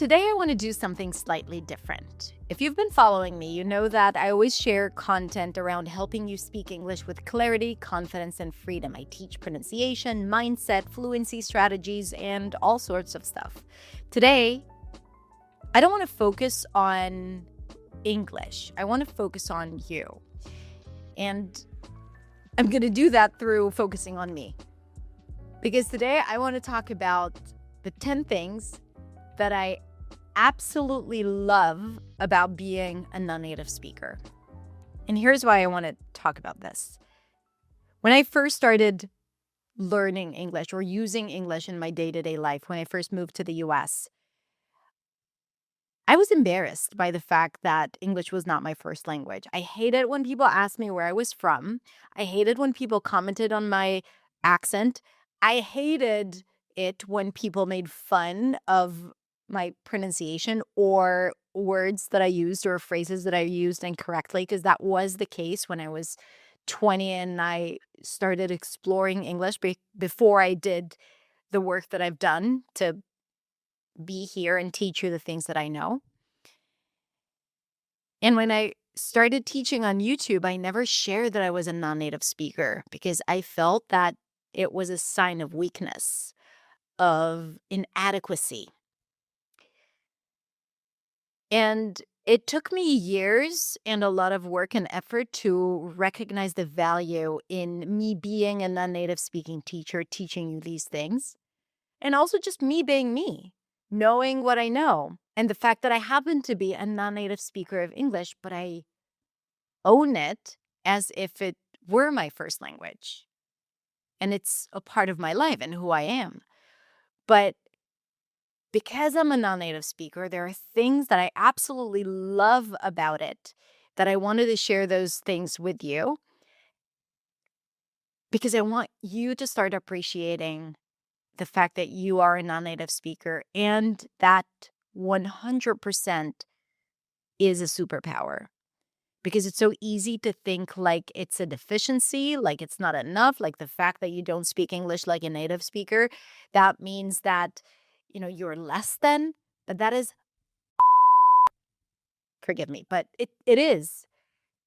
Today, I want to do something slightly different. If you've been following me, you know that I always share content around helping you speak English with clarity, confidence, and freedom. I teach pronunciation, mindset, fluency strategies, and all sorts of stuff. Today, I don't want to focus on English, I want to focus on you. And I'm going to do that through focusing on me. Because today, I want to talk about the 10 things that I absolutely love about being a non-native speaker. And here's why I want to talk about this. When I first started learning English or using English in my day-to-day life, when I first moved to the US, I was embarrassed by the fact that English was not my first language. I hated when people asked me where I was from. I hated when people commented on my accent. I hated it when people made fun of my pronunciation or words that I used or phrases that I used incorrectly, because that was the case when I was 20 and I started exploring English before I did the work that I've done to be here and teach you the things that I know. And when I started teaching on YouTube, I never shared that I was a non-native speaker because I felt that it was a sign of weakness, of inadequacy. And it took me years and a lot of work and effort to recognize the value in me being a non-native speaking teacher, teaching you these things. And also just me being me, knowing what I know. And the fact that I happen to be a non-native speaker of English, but I own it as if it were my first language. And it's a part of my life and who I am. But because I'm a non-native speaker, there are things that I absolutely love about it that I wanted to share those things with you because I want you to start appreciating the fact that you are a non-native speaker and that 100% is a superpower. Because it's so easy to think like it's a deficiency, like it's not enough, like the fact that you don't speak English like a native speaker, that means that, you're less than, but that is, forgive me, but it is.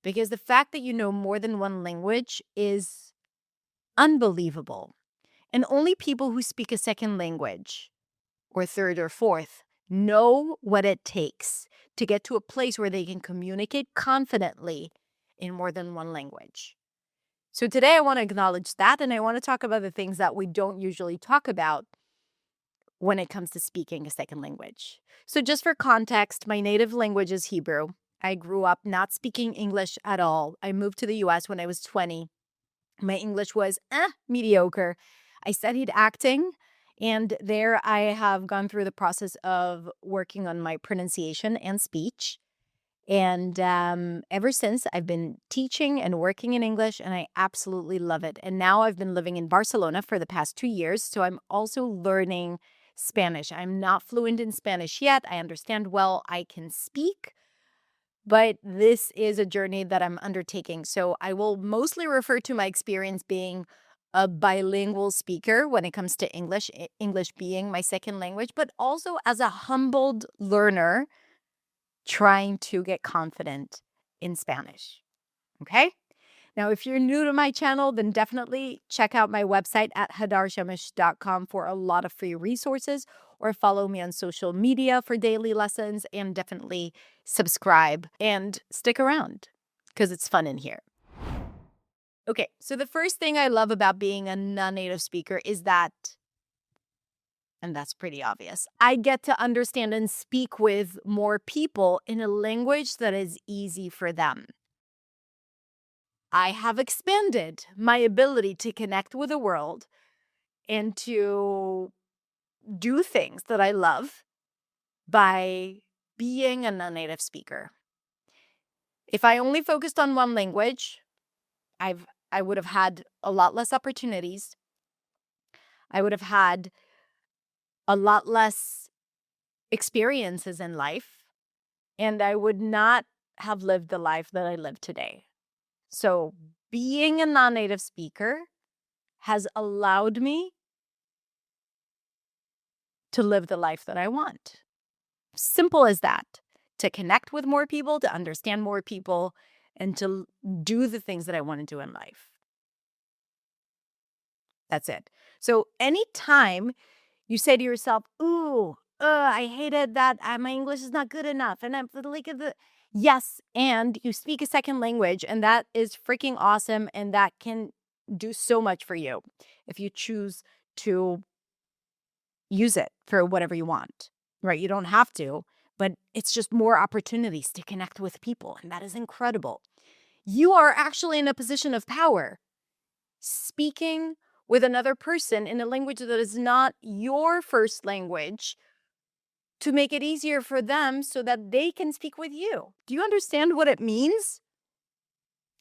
Because the fact that you know more than one language is unbelievable. And only people who speak a second language or third or fourth know what it takes to get to a place where they can communicate confidently in more than one language. So today I want to acknowledge that, and I want to talk about the things that we don't usually talk about when it comes to speaking a second language. So just for context, my native language is Hebrew. I grew up not speaking English at all. I moved to the US when I was 20. My English was mediocre. I studied acting, and there I have gone through the process of working on my pronunciation and speech. And ever since, I've been teaching and working in English, and I absolutely love it. And now I've been living in Barcelona for the past 2 years, so I'm also learning Spanish. I'm not fluent in Spanish yet. I understand well. I can speak, but this is a journey that I'm undertaking. So I will mostly refer to my experience being a bilingual speaker when it comes to English, English being my second language, but also as a humbled learner trying to get confident in Spanish. Okay? Now, if you're new to my channel, then definitely check out my website at hadarshamish.com for a lot of free resources, or follow me on social media for daily lessons, and definitely subscribe and stick around because it's fun in here. Okay, so the first thing I love about being a non-native speaker is that, and that's pretty obvious, I get to understand and speak with more people in a language that is easy for them. I have expanded my ability to connect with the world and to do things that I love by being a non-native speaker. If I only focused on one language, I would have had a lot less opportunities. I would have had a lot less experiences in life, and I would not have lived the life that I live today. So being a non-native speaker has allowed me to live the life that I want. Simple as that. To connect with more people, to understand more people, and to do the things that I want to do in life. That's it. So anytime you say to yourself, "Ooh, I hated that. My English is not good enough," and I'm like, yes, and you speak a second language, and that is freaking awesome, and that can do so much for you if you choose to use it for whatever you want, right? You don't have to, but it's just more opportunities to connect with people, and that is incredible. You are actually in a position of power speaking with another person in a language that is not your first language to make it easier for them so that they can speak with you. Do you understand what it means?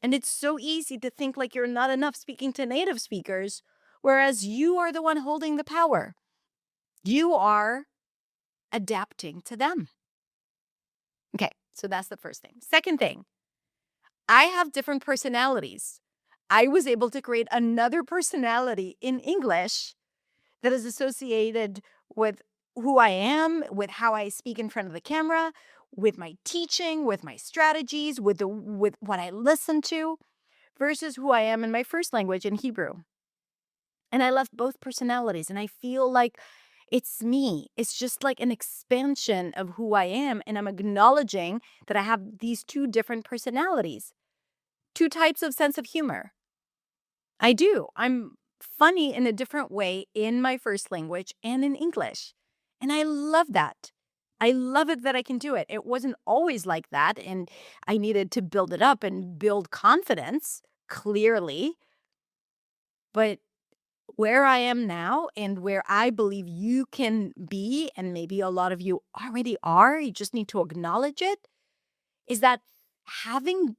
And it's so easy to think like you're not enough speaking to native speakers, whereas you are the one holding the power. You are adapting to them. Okay, so that's the first thing. Second thing, I have different personalities. I was able to create another personality in English that is associated with who I am, with how I speak in front of the camera, with my teaching, with my strategies, with what I listen to, versus who I am in my first language in Hebrew. And I love both personalities, and I feel like it's me. It's just like an expansion of who I am, and I'm acknowledging that I have these two different personalities, two types of sense of humor. I do. I'm funny in a different way in my first language and in English. And I love that. I love it that I can do it. It wasn't always like that. And I needed to build it up and build confidence, clearly. But where I am now and where I believe you can be, and maybe a lot of you already are, you just need to acknowledge it, is that having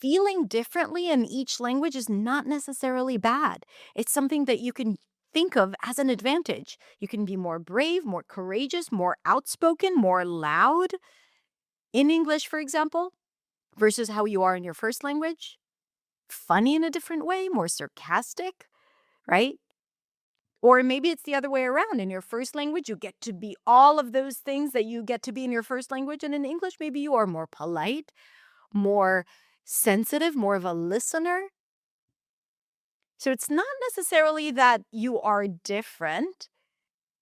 feeling differently in each language is not necessarily bad. It's something that you can think of as an advantage. You can be more brave, more courageous, more outspoken, more loud in English, for example, versus how you are in your first language. Funny in a different way, more sarcastic, right? Or maybe it's the other way around. In your first language, you get to be all of those things that you get to be in your first language. And in English, maybe you are more polite, more sensitive, more of a listener. So it's not necessarily that you are different,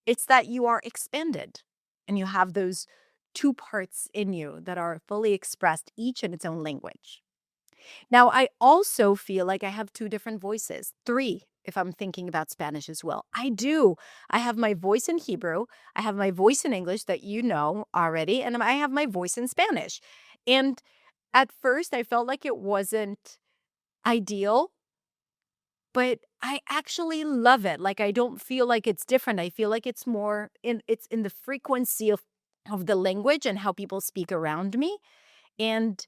it's that you are expanded and you have those two parts in you that are fully expressed, each in its own language. Now, I also feel like I have two different voices, three, if I'm thinking about Spanish as well. I do. I have my voice in Hebrew, I have my voice in English that you know already, and I have my voice in Spanish. And at first, I felt like it wasn't ideal, but I actually love it. Like, I don't feel like it's different. I feel like it's in the frequency of the language and how people speak around me. And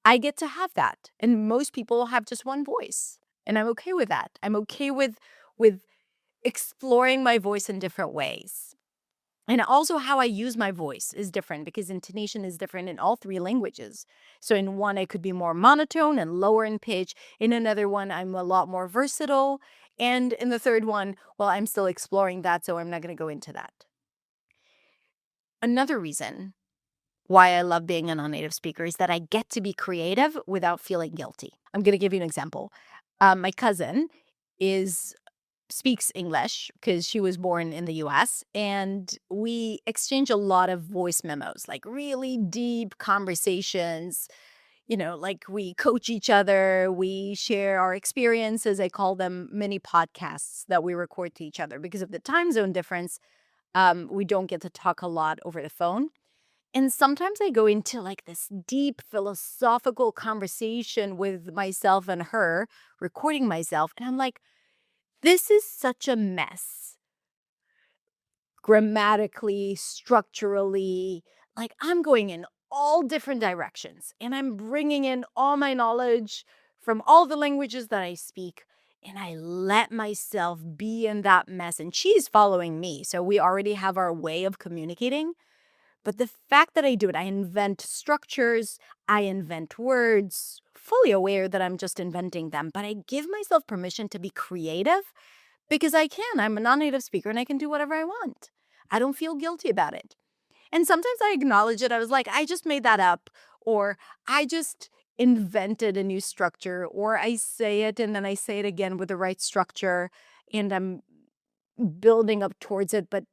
I get to have that. And most people have just one voice. And I'm okay with that. I'm okay with exploring my voice in different ways. And also how I use my voice is different because intonation is different in all three languages. So in one, I could be more monotone and lower in pitch. In another one, I'm a lot more versatile. And in the third one, well, I'm still exploring that, so I'm not going to go into that. Another reason why I love being a non-native speaker is that I get to be creative without feeling guilty. I'm going to give you an example. My cousin is speaks English because she was born in the US, and we exchange a lot of voice memos, like really deep conversations. Like we coach each other, we share our experiences. I call them mini podcasts that we record to each other because of the time zone difference. We don't get to talk a lot over the phone. And sometimes I go into like this deep philosophical conversation with myself and her, recording myself. And I'm like, this is such a mess, grammatically, structurally. Like, I'm going in all different directions and I'm bringing in all my knowledge from all the languages that I speak. And I let myself be in that mess. And she's following me. So we already have our way of communicating. But the fact that I do it, I invent structures, I invent words, fully aware that I'm just inventing them, but I give myself permission to be creative because I can. I'm a non native speaker and I can do whatever I want. I don't feel guilty about it. And sometimes I acknowledge it. I was like, I just made that up, or I just invented a new structure, or I say it and then I say it again with the right structure and I'm building up towards it, but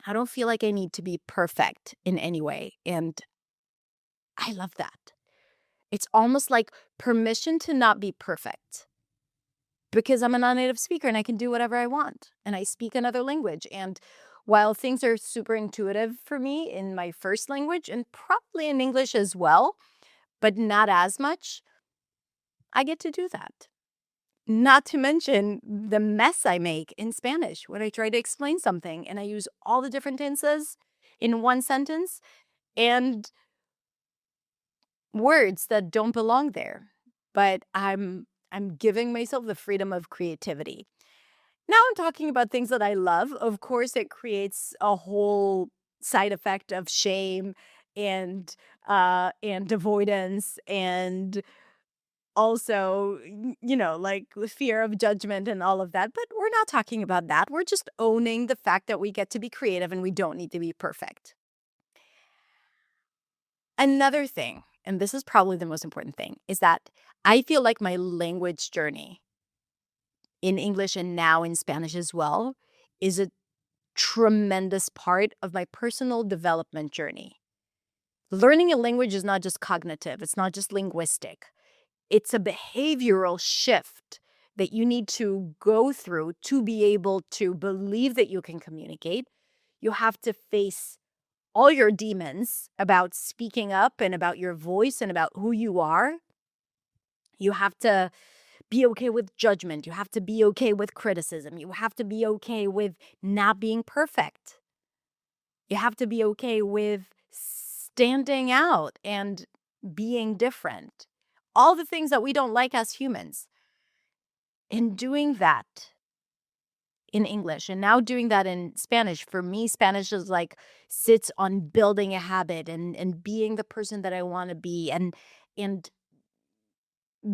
I don't feel like I need to be perfect in any way. And I love that. It's almost like permission to not be perfect because I'm a non-native speaker and I can do whatever I want and I speak another language. And while things are super intuitive for me in my first language and probably in English as well, but not as much, I get to do that. Not to mention the mess I make in Spanish when I try to explain something and I use all the different tenses in one sentence and words that don't belong there. But I'm giving myself the freedom of creativity. Now I'm talking about things that I love. Of course, it creates a whole side effect of shame and avoidance and also, like the fear of judgment and all of that. But we're not talking about that. We're just owning the fact that we get to be creative and we don't need to be perfect. Another thing, and this is probably the most important thing, is that I feel like my language journey in English and now in Spanish as well is a tremendous part of my personal development journey. Learning a language is not just cognitive, it's not just linguistic. It's a behavioral shift that you need to go through to be able to believe that you can communicate. You have to face all your demons about speaking up and about your voice and about who you are. You have to be okay with judgment. You have to be okay with criticism. You have to be okay with not being perfect. You have to be okay with standing out and being different. All the things that we don't like as humans. And doing that in English and now doing that in Spanish, for me, Spanish is like sits on building a habit and being the person that I want to be and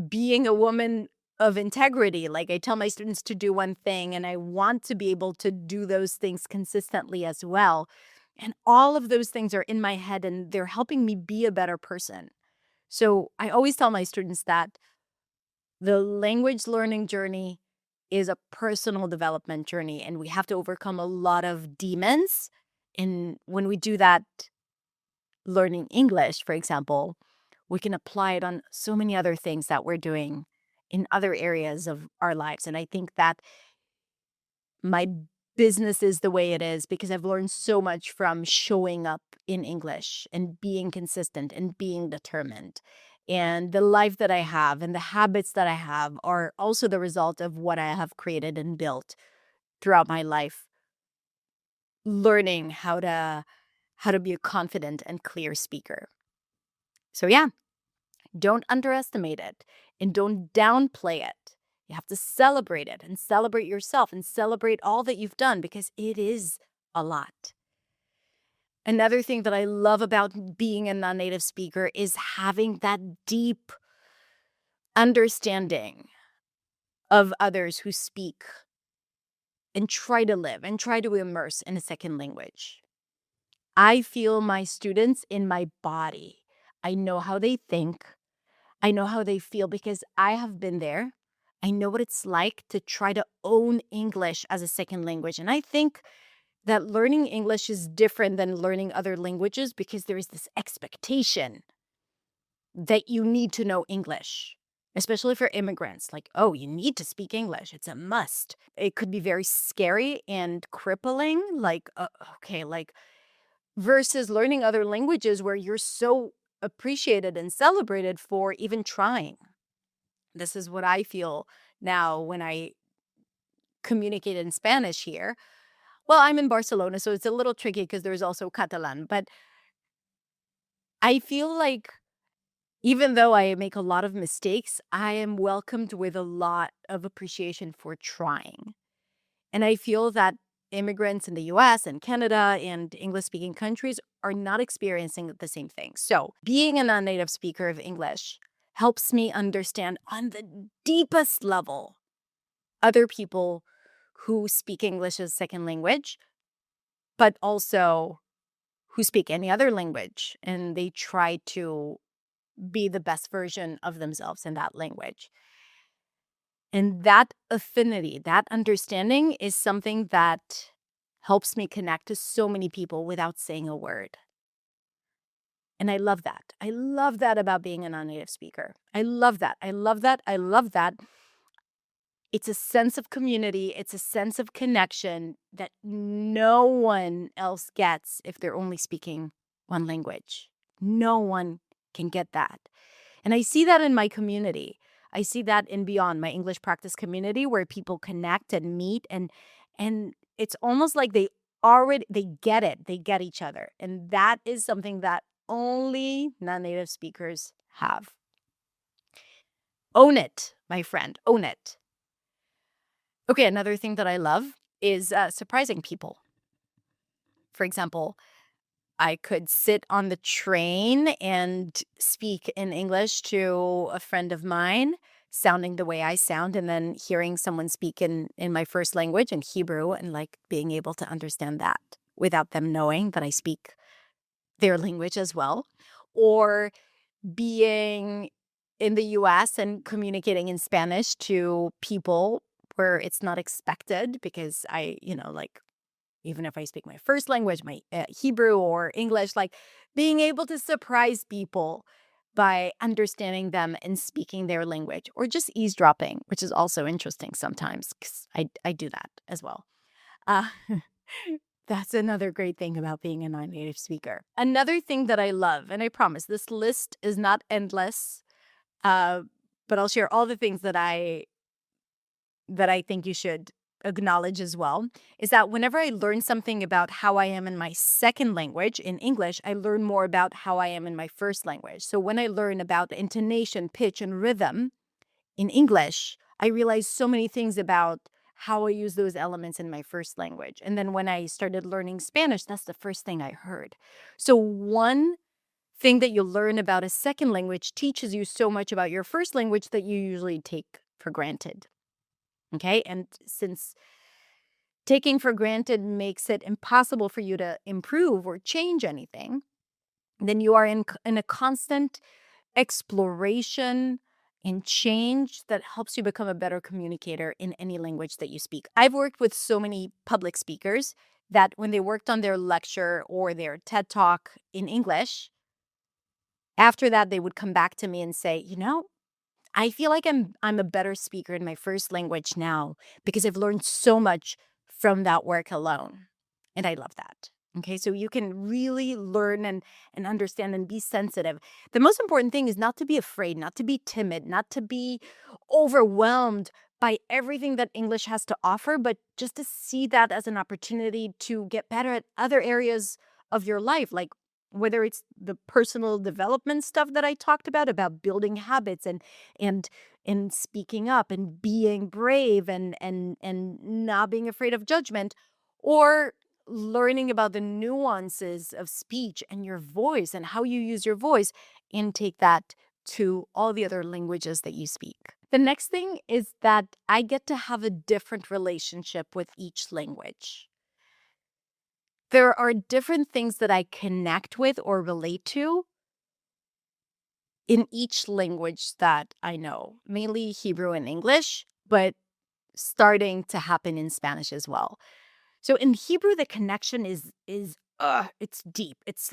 being a woman of integrity. Like I tell my students to do one thing and I want to be able to do those things consistently as well. And all of those things are in my head and they're helping me be a better person. So I always tell my students that the language learning journey is a personal development journey, and we have to overcome a lot of demons. And when we do that, learning English, for example, we can apply it on so many other things that we're doing in other areas of our lives. And I think that my business is the way it is because I've learned so much from showing up in English and being consistent and being determined. And the life that I have and the habits that I have are also the result of what I have created and built throughout my life, learning how to be a confident and clear speaker. So yeah, don't underestimate it and don't downplay it. You have to celebrate it and celebrate yourself and celebrate all that you've done because it is a lot. Another thing that I love about being a non-native speaker is having that deep understanding of others who speak and try to live and try to immerse in a second language. I feel my students in my body. I know how they think. I know how they feel because I have been there. I know what it's like to try to own English as a second language. And I think that learning English is different than learning other languages because there is this expectation that you need to know English, especially for immigrants. Like, oh, you need to speak English. It's a must. It could be very scary and crippling. Like, okay, like versus learning other languages where you're so appreciated and celebrated for even trying. This is what I feel now when I communicate in Spanish here. Well, I'm in Barcelona, so it's a little tricky because there's also Catalan. But I feel like even though I make a lot of mistakes, I am welcomed with a lot of appreciation for trying. And I feel that immigrants in the US and Canada and English speaking countries are not experiencing the same thing. So, being a non native speaker of English helps me understand on the deepest level other people who speak English as a second language, but also who speak any other language and they try to be the best version of themselves in that language. And that affinity, that understanding is something that helps me connect to so many people without saying a word. And I love that. I love that about being a non-native speaker. I love that. I love that. I love that. It's a sense of community. It's a sense of connection that no one else gets if they're only speaking one language. No one can get that. And I see that in my community. I see that in beyond my English practice community where people connect and meet and it's almost like they get it. They get each other. And that is something that only non-native speakers have. Own it, my friend. Own it. Okay, another thing that I love is surprising people. For example, I could sit on the train and speak in English to a friend of mine, sounding the way I sound, and then hearing someone speak in my first language, in Hebrew, and like being able to understand that without them knowing that I speak their language as well. Or being in the US and communicating in Spanish to people where it's not expected because like even if I speak my first language, my Hebrew or English, like being able to surprise people by understanding them and speaking their language or just eavesdropping, which is also interesting sometimes because I do that as well. Uh, that's another great thing about being a non-native speaker. Another thing that I love, and I promise this list is not endless, uh, but I'll share all the things that I think you should acknowledge as well, is that whenever I learn something about how I am in my second language, in English, I learn more about how I am in my first language. So when I learn about intonation, pitch, and rhythm in English, I realize so many things about how I use those elements in my first language. And then when I started learning Spanish, that's the first thing I heard. So one thing that you learn about a second language teaches you so much about your first language that you usually take for granted. Okay. And since taking for granted makes it impossible for you to improve or change anything, then you are in a constant exploration and change that helps you become a better communicator in any language that you speak. I've worked with so many public speakers that when they worked on their lecture or their TED Talk in English, after that, they would come back to me and say, I feel like I'm a better speaker in my first language now because I've learned so much from that work alone. And I love that. Okay, so you can really learn and understand and be sensitive. The most important thing is not to be afraid, not to be timid, not to be overwhelmed by everything that English has to offer, but just to see that as an opportunity to get better at other areas of your life, like whether it's the personal development stuff that I talked about building habits and and speaking up and being brave and not being afraid of judgment, or learning about the nuances of speech and your voice and how you use your voice and take that to all the other languages that you speak. The next thing is that I get to have a different relationship with each language. There are different things that I connect with or relate to in each language that I know, mainly Hebrew and English, but starting to happen in Spanish as well. So in Hebrew, the connection is it's deep. It's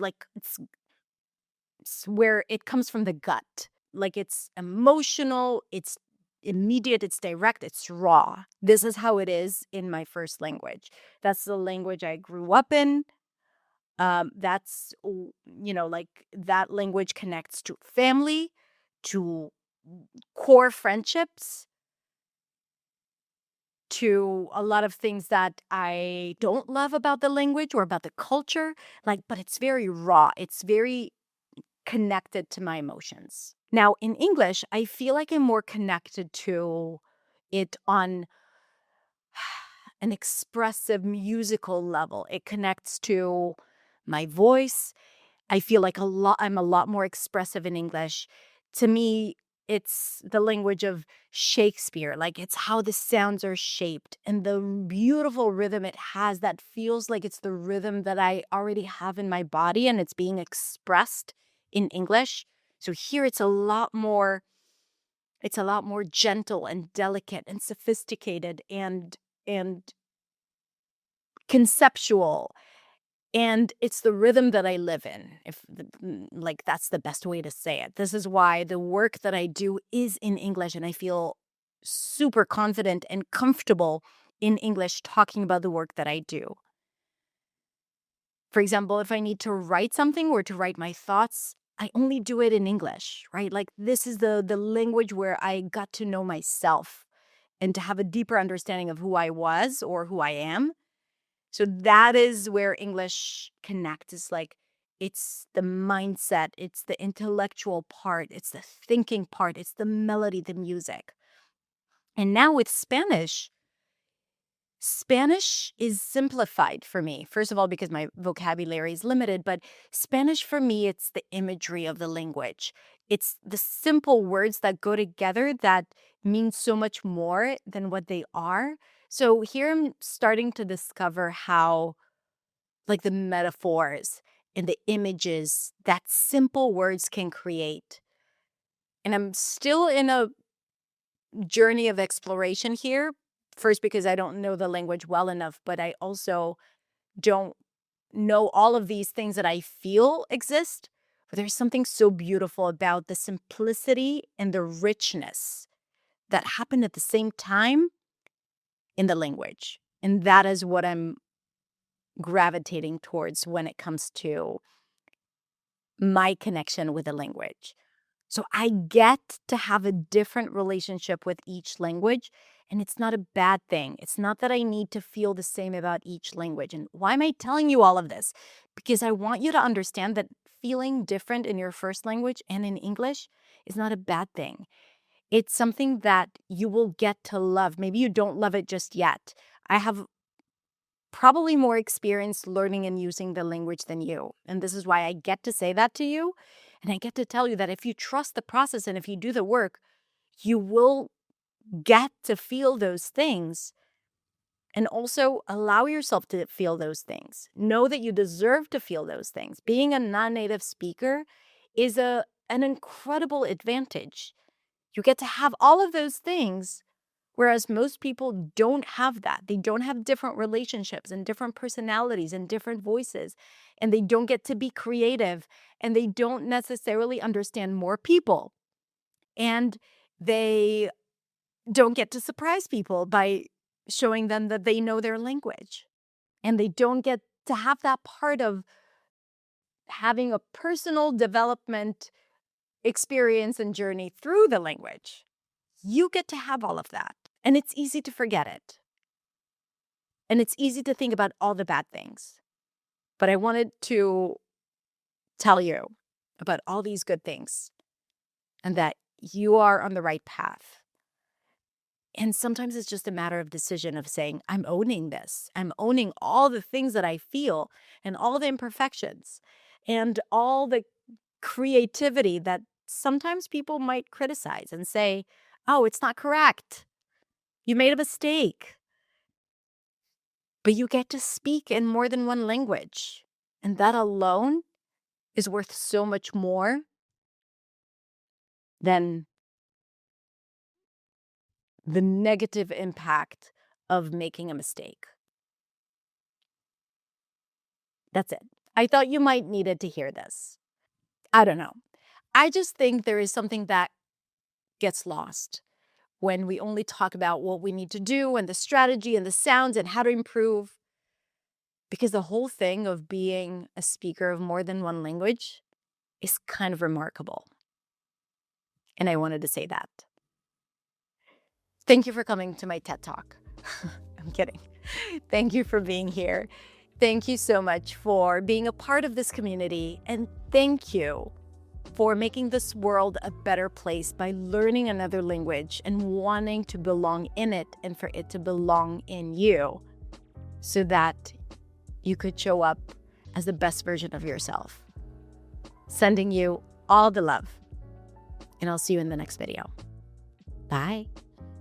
where it comes from the gut. Like it's emotional, it's immediate, it's direct, it's raw. This is how it is in my first language. That's the language I grew up in. Like that language connects to family, to core friendships, to a lot of things that I don't love about the language or about the culture. But it's very raw. It's very connected to my emotions. Now, in English, I feel like I'm more connected to it on an expressive musical level. It connects to my voice. I feel like I'm a lot more expressive in English. To me, It's the language of Shakespeare. Like, it's how the sounds are shaped and the beautiful rhythm it has that feels like it's the rhythm that I already have in my body and it's being expressed in English. So here it's a lot more gentle and delicate and sophisticated and conceptual. And it's the rhythm that I live in, like that's the best way to say it. This is why the work that I do is in English, and I feel super confident and comfortable in English talking about the work that I do. For example, if I need to write something or to write my thoughts, I only do it in English, right? Like this is the language where I got to know myself and to have a deeper understanding of who I was or who I am. So that is where English connects. Is like it's the mindset, it's the intellectual part, it's the thinking part, it's the melody, the music. And now with Spanish, Spanish is simplified for me. First of all, because my vocabulary is limited, but Spanish for me, it's the imagery of the language. It's the simple words that go together that mean so much more than what they are. So here I'm starting to discover how, like, the metaphors and the images that simple words can create. And I'm still in a journey of exploration here. First, because I don't know the language well enough, but I also don't know all of these things that I feel exist. But there's something so beautiful about the simplicity and the richness that happen at the same time in the language. And that is what I'm gravitating towards when it comes to my connection with the language. So I get to have a different relationship with each language, and it's not a bad thing. It's not that I need to feel the same about each language. And why am I telling you all of this? Because I want you to understand that feeling different in your first language and in English is not a bad thing. It's something that you will get to love. Maybe you don't love it just yet. I have probably more experience learning and using the language than you. And this is why I get to say that to you. And I get to tell you that if you trust the process and if you do the work, you will get to feel those things and also allow yourself to feel those things. Know that you deserve to feel those things. Being a non-native speaker is an incredible advantage. You get to have all of those things. Whereas most people don't have that. They don't have different relationships and different personalities and different voices. And they don't get to be creative. And they don't necessarily understand more people. And they don't get to surprise people by showing them that they know their language. And they don't get to have that part of having a personal development experience and journey through the language. You get to have all of that. And it's easy to forget it. And it's easy to think about all the bad things. But I wanted to tell you about all these good things and that you are on the right path. And sometimes it's just a matter of decision of saying, I'm owning this. I'm owning all the things that I feel and all the imperfections and all the creativity that sometimes people might criticize and say, oh, it's not correct. You made a mistake. But you get to speak in more than one language. And that alone is worth so much more than the negative impact of making a mistake. That's it. I thought you might needed to hear this. I don't know. I just think there is something that gets lost when we only talk about what we need to do and the strategy and the sounds and how to improve. Because the whole thing of being a speaker of more than one language is kind of remarkable. And I wanted to say that. Thank you for coming to my TED Talk. I'm kidding. Thank you for being here. Thank you so much for being a part of this community. And thank you for making this world a better place by learning another language and wanting to belong in it and for it to belong in you so that you could show up as the best version of yourself. Sending you all the love. and I'll see you in the next video. Bye.